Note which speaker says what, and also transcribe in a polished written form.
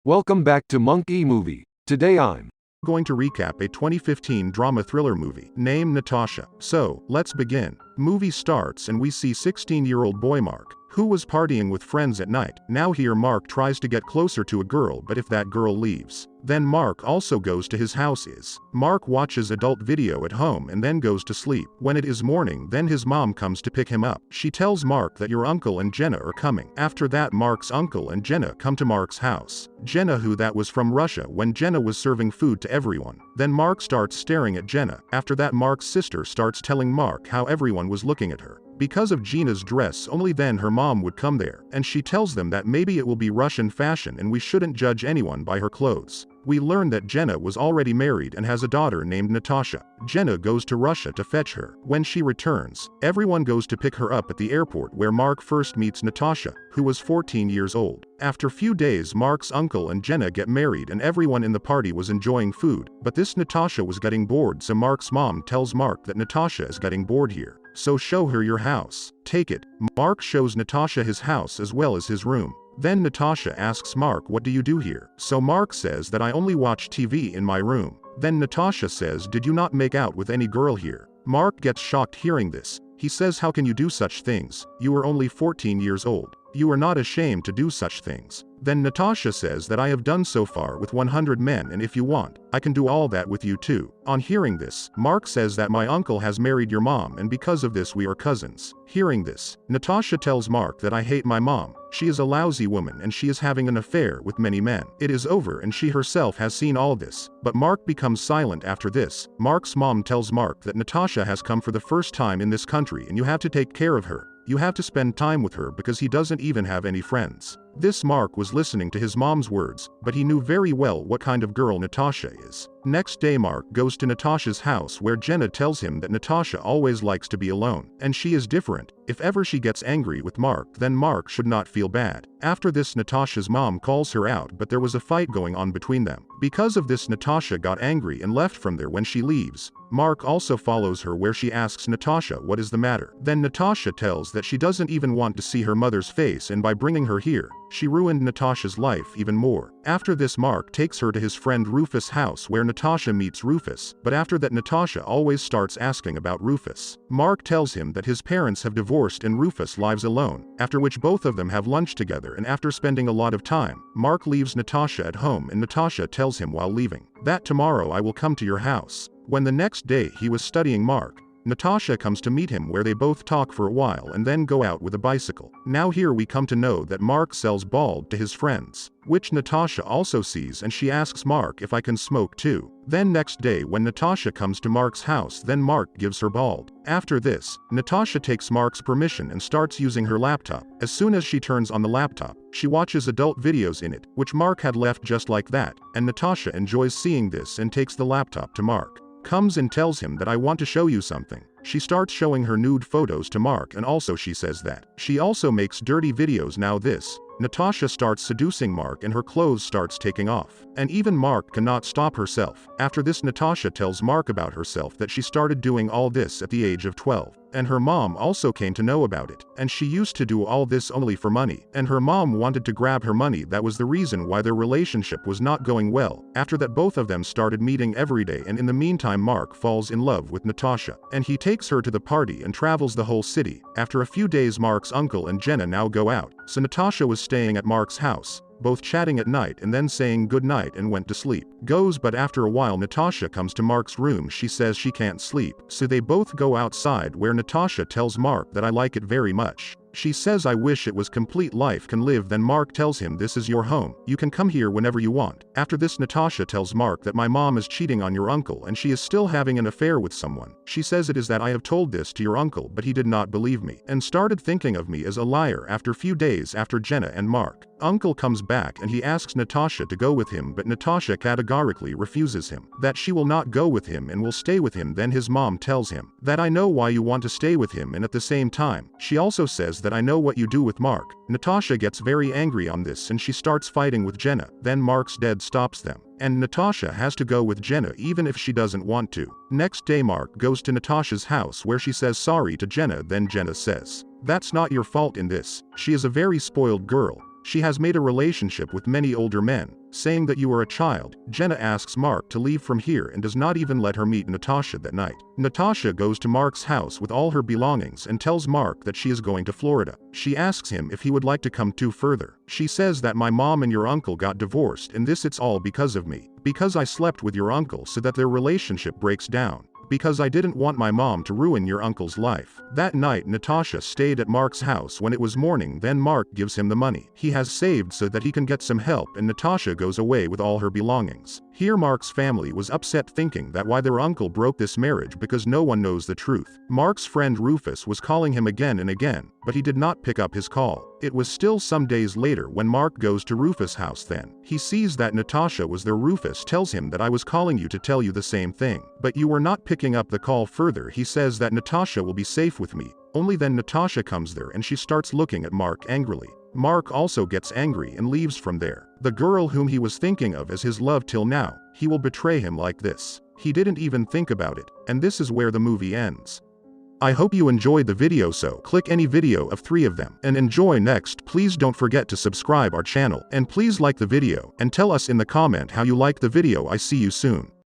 Speaker 1: Welcome back to MonkEMovie. Today I'm
Speaker 2: going to recap a 2015 drama thriller movie named Natasha. So, let's begin. Movie starts and we see 16-year-old boy Mark, who was partying with friends at night. Now here Mark tries to get closer to a girl, but if that girl leaves, then Mark also goes to his house. Mark watches adult video at home and then goes to sleep. When it is morning, then his mom comes to pick him up. She tells Mark that your uncle and Jenna are coming. After that, Mark's uncle and Jenna come to Mark's house. Jenna, who that was from Russia, when Jenna was serving food to everyone. Then Mark starts staring at Jenna. After that, Mark's sister starts telling Mark how everyone was looking at her because of Gina's dress. Only then her mom would come there, and she tells them that maybe it will be Russian fashion and we shouldn't judge anyone by her clothes. We learn that Jenna was already married and has a daughter named Natasha. Jenna goes to Russia to fetch her. When she returns, everyone goes to pick her up at the airport, where Mark first meets Natasha, who was 14 years old. After few days, Mark's uncle and Jenna get married and everyone in the party was enjoying food, but this Natasha was getting bored, so Mark's mom tells Mark that Natasha is getting bored here, so show her your house. Take it. Mark shows Natasha his house as well as his room. Then Natasha asks Mark, what do you do here? So Mark says that I only watch TV in my room. Then Natasha says, did you not make out with any girl here? Mark gets shocked hearing this. He says, how can you do such things? You are only 14 years old. You are not ashamed to do such things. Then Natasha says that I have done so far with 100 men, and if you want, I can do all that with you too. On hearing this, Mark says that my uncle has married your mom and because of this we are cousins. Hearing this, Natasha tells Mark that I hate my mom. She is a lousy woman and she is having an affair with many men. It is over and she herself has seen all this. But Mark becomes silent after this. Mark's mom tells Mark that Natasha has come for the first time in this country and you have to take care of her. You have to spend time with her because he doesn't even have any friends. This Mark was listening to his mom's words, but he knew very well what kind of girl Natasha is. Next day, Mark goes to Natasha's house, where Jenna tells him that Natasha always likes to be alone, and she is different. If ever she gets angry with Mark, then Mark should not feel bad. After this, Natasha's mom calls her out, but there was a fight going on between them. Because of this, Natasha got angry and left from there. When she leaves, Mark also follows her, where she asks Natasha what is the matter. Then Natasha tells that she doesn't even want to see her mother's face, and by bringing her here, she ruined Natasha's life even more. After this, Mark takes her to his friend Rufus' house, where Natasha meets Rufus, but after that Natasha always starts asking about Rufus. Mark tells him that his parents have divorced and Rufus lives alone, after which both of them have lunch together, and after spending a lot of time, Mark leaves Natasha at home and Natasha tells him while leaving that tomorrow I will come to your house. When the next day he was studying Mark, Natasha comes to meet him, where they both talk for a while and then go out with a bicycle. Now here we come to know that Mark sells bald to his friends, which Natasha also sees, and she asks Mark if I can smoke too. Then next day when Natasha comes to Mark's house, then Mark gives her bald. After this, Natasha takes Mark's permission and starts using her laptop. As soon as she turns on the laptop, she watches adult videos in it, which Mark had left just like that, and Natasha enjoys seeing this and takes the laptop to Mark. Comes and tells him that I want to show you something. She starts showing her nude photos to Mark, and also she says that she also makes dirty videos. Now this, Natasha starts seducing Mark and her clothes starts taking off. And even Mark cannot stop herself. After this, Natasha tells Mark about herself, that she started doing all this at the age of 12. And her mom also came to know about it, and she used to do all this only for money, and her mom wanted to grab her money. That was the reason why their relationship was not going well. After that, both of them started meeting every day, and in the meantime Mark falls in love with Natasha, and he takes her to the party and travels the whole city. After a few days, Mark's uncle and Jenna now go out, so Natasha was staying at Mark's house, both chatting at night and then saying good night and went to sleep. But after a while Natasha comes to Mark's room. She says she can't sleep, so they both go outside, where Natasha tells Mark that I like it very much. She says I wish it was complete life can live. Then Mark tells him this is your home, you can come here whenever you want. After this, Natasha tells Mark that my mom is cheating on your uncle and she is still having an affair with someone. She says it is that I have told this to your uncle, but he did not believe me and started thinking of me as a liar. After few days, after Jenna and Mark, uncle comes back and he asks Natasha to go with him, but Natasha categorically refuses him, that she will not go with him and will stay with him. Then his mom tells him that I know why you want to stay with him, and at the same time, she also says that I know what you do with Mark. Natasha gets very angry on this and she starts fighting with Jenna. Then Mark's dad stops them, and Natasha has to go with Jenna even if she doesn't want to. Next day, Mark goes to Natasha's house, where she says sorry to Jenna. Then Jenna says, that's not your fault in this. She is a very spoiled girl. She has made a relationship with many older men, saying that you are a child. Jenna asks Mark to leave from here and does not even let her meet Natasha that night. Natasha goes to Mark's house with all her belongings and tells Mark that she is going to Florida. She asks him if he would like to come too further. She says that my mom and your uncle got divorced and it's all because of me. Because I slept with your uncle so that their relationship breaks down. Because I didn't want my mom to ruin your uncle's life. That night Natasha stayed at Mark's house when it was morning, then Mark gives him the money he has saved so that he can get some help, and Natasha goes away with all her belongings. Here Mark's family was upset, thinking that why their uncle broke this marriage because no one knows the truth. Mark's friend Rufus was calling him again and again, but he did not pick up his call. It was still some days later when Mark goes to Rufus' house. Then he sees that Natasha was there. Rufus tells him that I was calling you to tell you the same thing, but you were not picking up the call. Further, he says that Natasha will be safe with me. Only then Natasha comes there and she starts looking at Mark angrily. Mark also gets angry and leaves from there. The girl whom he was thinking of as his love till now, he will betray him like this. He didn't even think about it, and this is where the movie ends. I hope you enjoyed the video, so click any video of 3 of them and enjoy next. Please don't forget to subscribe our channel, and please like the video and tell us in the comment how you like the video. I see you soon.